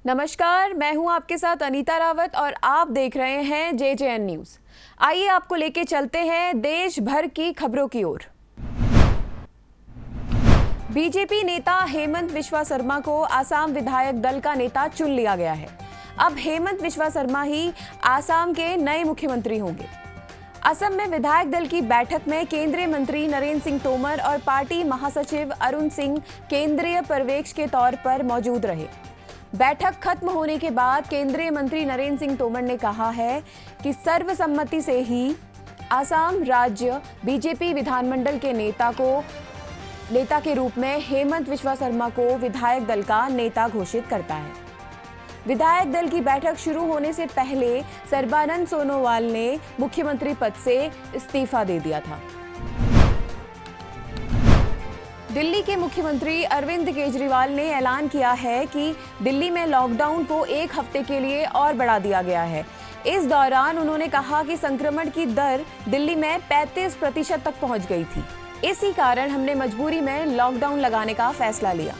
नमस्कार, मैं हूं आपके साथ अनीता रावत और आप देख रहे हैं JJN न्यूज। आइए आपको लेके चलते हैं देश भर की खबरों की ओर। बीजेपी नेता हेमंत विश्वा शर्मा को आसाम विधायक दल का नेता चुन लिया गया है। अब हेमंत विश्वा शर्मा ही आसाम के नए मुख्यमंत्री होंगे। असम में विधायक दल की बैठक में केंद्रीय मंत्री नरेंद्र सिंह तोमर और पार्टी महासचिव अरुण सिंह केंद्रीय पर्यवेक्षक के तौर पर मौजूद रहे। बैठक खत्म होने के बाद केंद्रीय मंत्री नरेंद्र सिंह तोमर ने कहा है कि सर्वसम्मति से ही आसाम राज्य बीजेपी विधानमंडल के नेता के रूप में हेमंत विश्वा शर्मा को विधायक दल का नेता घोषित करता है। विधायक दल की बैठक शुरू होने से पहले सर्बानंद सोनोवाल ने मुख्यमंत्री पद से इस्तीफा दे दिया था। दिल्ली के मुख्यमंत्री अरविंद केजरीवाल ने ऐलान किया है कि दिल्ली में लॉकडाउन को एक हफ्ते के लिए और बढ़ा दिया गया है। इस दौरान उन्होंने कहा कि संक्रमण की दर दिल्ली में 35% तक पहुंच गई थी। इसी कारण हमने मजबूरी में लॉकडाउन लगाने का फैसला लिया।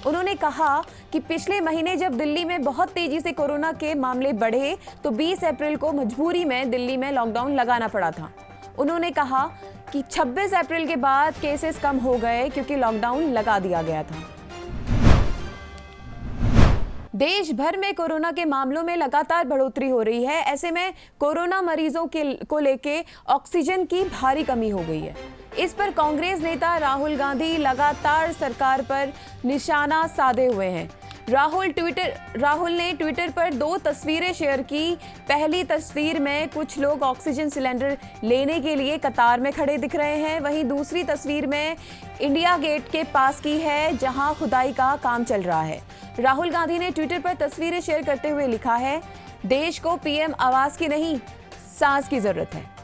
उन्होंने कहा कि पिछले महीने जब दिल्ली में बहुत तेजी से कोरोना के मामले बढ़े तो 20 अप्रैल को मजबूरी में दिल्ली में लॉकडाउन लगाना पड़ा था। उन्होंने कहा कि 26 अप्रैल के बाद केसेस कम हो गए क्योंकि लॉकडाउन लगा दिया गया था। देश भर में कोरोना के मामलों में लगातार बढ़ोतरी हो रही है। ऐसे में कोरोना मरीजों को लेके ऑक्सीजन की भारी कमी हो गई है। इस पर कांग्रेस नेता राहुल गांधी लगातार सरकार पर निशाना साधे हुए हैं। राहुल ने ट्विटर पर 2 तस्वीरें शेयर की। पहली तस्वीर में कुछ लोग ऑक्सीजन सिलेंडर लेने के लिए कतार में खड़े दिख रहे हैं। वहीं दूसरी तस्वीर में इंडिया गेट के पास की है जहां खुदाई का काम चल रहा है। राहुल गांधी ने ट्विटर पर तस्वीरें शेयर करते हुए लिखा है, देश को पीएम आवास की नहीं, सांस की जरूरत है।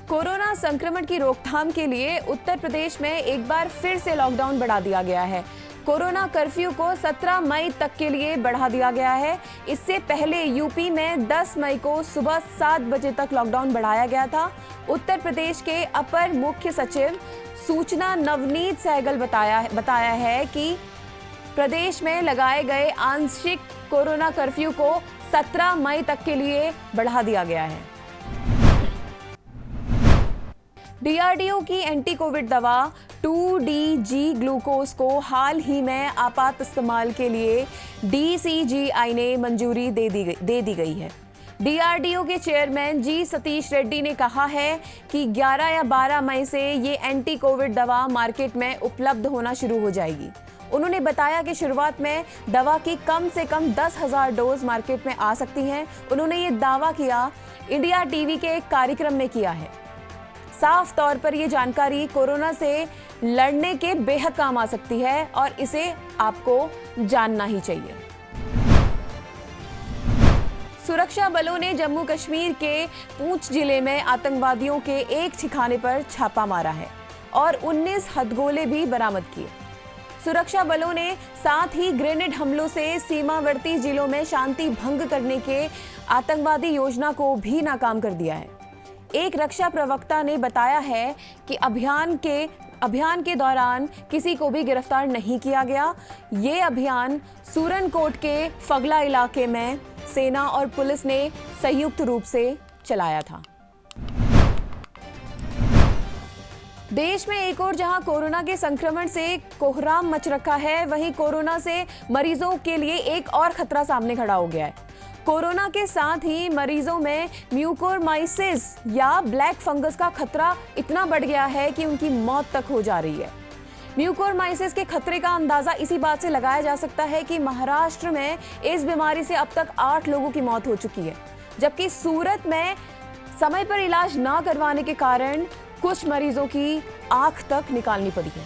कोरोना संक्रमण की रोकथाम के लिए उत्तर प्रदेश में एक बार फिर से लॉकडाउन बढ़ा दिया गया है। कोरोना कर्फ्यू को 17 मई तक के लिए बढ़ा दिया गया है। इससे पहले यूपी में 10 मई को सुबह 7 बजे तक लॉकडाउन बढ़ाया गया था। उत्तर प्रदेश के अपर मुख्य सचिव सूचना नवनीत सहगल बताया है कि प्रदेश में लगाए गए आंशिक कोरोना कर्फ्यू को 17 मई तक के लिए बढ़ा दिया गया है। DRDO की एंटी कोविड दवा 2DG ग्लूकोज को हाल ही में आपात इस्तेमाल के लिए DCGI ने मंजूरी दे दी गई है। DRDO के चेयरमैन जी सतीश रेड्डी ने कहा है कि 11 या 12 मई से ये एंटी कोविड दवा मार्केट में उपलब्ध होना शुरू हो जाएगी। उन्होंने बताया कि शुरुआत में दवा की कम से कम 10,000 डोज मार्केट में आ सकती हैं। उन्होंने ये दावा किया इंडिया टीवी के एक कार्यक्रम में किया है। साफ तौर पर ये जानकारी कोरोना से लड़ने के बेहद काम आ सकती है और इसे आपको जानना ही चाहिए। सुरक्षा बलों ने जम्मू कश्मीर के पूंछ जिले में आतंकवादियों के एक ठिकाने पर छापा मारा है और 19 हथगोले भी बरामद किए। सुरक्षा बलों ने साथ ही ग्रेनेड हमलों से सीमावर्ती जिलों में शांति भंग करने के आतंकवादी योजना को भी नाकाम कर दिया है। एक रक्षा प्रवक्ता ने बताया है कि अभियान के दौरान किसी को भी गिरफ्तार नहीं किया गया। ये अभियान सूरनकोट के फगला इलाके में सेना और पुलिस ने संयुक्त रूप से चलाया था। देश में एक और जहां कोरोना के संक्रमण से कोहराम मच रखा है, वहीं कोरोना से मरीजों के लिए एक और खतरा सामने खड़ा हो गया है। कोरोना के साथ ही मरीजों में म्यूकोरमाइसिस या ब्लैक फंगस का खतरा इतना बढ़ गया है कि उनकी मौत तक हो जा रही है। म्यूकोरमाइसिस के खतरे का अंदाजा इसी बात से लगाया जा सकता है कि महाराष्ट्र में इस बीमारी से अब तक 8 लोगों की मौत हो चुकी है, जबकि सूरत में समय पर इलाज न करवाने के कारण कुछ मरीजों की आंख तक निकालनी पड़ी है।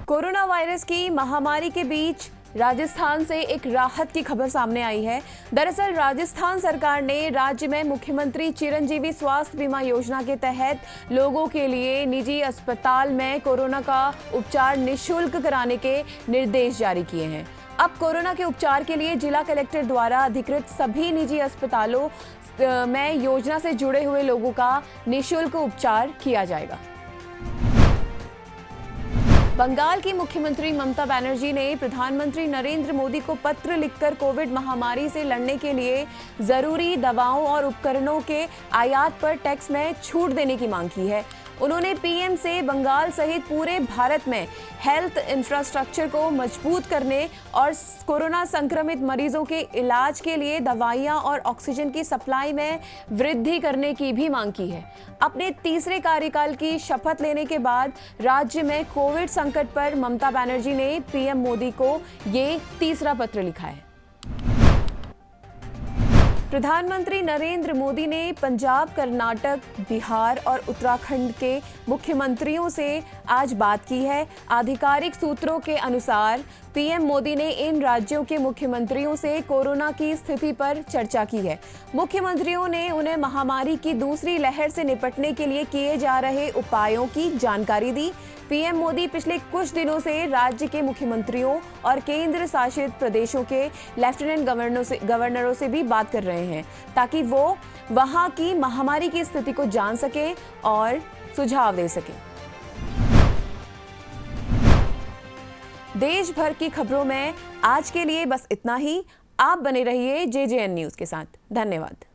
कोरोना वायरस की महामारी के बीच राजस्थान से एक राहत की खबर सामने आई है। दरअसल राजस्थान सरकार ने राज्य में मुख्यमंत्री चिरंजीवी स्वास्थ्य बीमा योजना के तहत लोगों के लिए निजी अस्पताल में कोरोना का उपचार निःशुल्क कराने के निर्देश जारी किए हैं। अब कोरोना के उपचार के लिए जिला कलेक्टर द्वारा अधिकृत सभी निजी अस्पतालों में योजना से जुड़े हुए लोगों का निःशुल्क उपचार किया जाएगा। बंगाल की मुख्यमंत्री ममता बनर्जी ने प्रधानमंत्री नरेंद्र मोदी को पत्र लिखकर कोविड महामारी से लड़ने के लिए जरूरी दवाओं और उपकरणों के आयात पर टैक्स में छूट देने की मांग की है। उन्होंने पीएम से बंगाल सहित पूरे भारत में हेल्थ इंफ्रास्ट्रक्चर को मजबूत करने और कोरोना संक्रमित मरीजों के इलाज के लिए दवाइयां और ऑक्सीजन की सप्लाई में वृद्धि करने की भी मांग की है। अपने तीसरे कार्यकाल की शपथ लेने के बाद राज्य में कोविड संकट पर ममता बनर्जी ने पीएम मोदी को ये तीसरा पत्र लिखा है। प्रधानमंत्री नरेंद्र मोदी ने पंजाब, कर्नाटक, बिहार और उत्तराखंड के मुख्यमंत्रियों से आज बात की है। आधिकारिक सूत्रों के अनुसार पीएम मोदी ने इन राज्यों के मुख्यमंत्रियों से कोरोना की स्थिति पर चर्चा की है। मुख्यमंत्रियों ने उन्हें महामारी की दूसरी लहर से निपटने के लिए किए जा रहे उपायों की जानकारी दी। पीएम मोदी पिछले कुछ दिनों से राज्य के मुख्यमंत्रियों और केंद्र शासित प्रदेशों के लेफ्टिनेंट गवर्नरों से भी बात कर रहे हैं ताकि वो वहां की महामारी की स्थिति को जान सकें और सुझाव दे सकें। देश भर की खबरों में आज के लिए बस इतना ही। आप बने रहिए JJN न्यूज़ के साथ। धन्यवाद।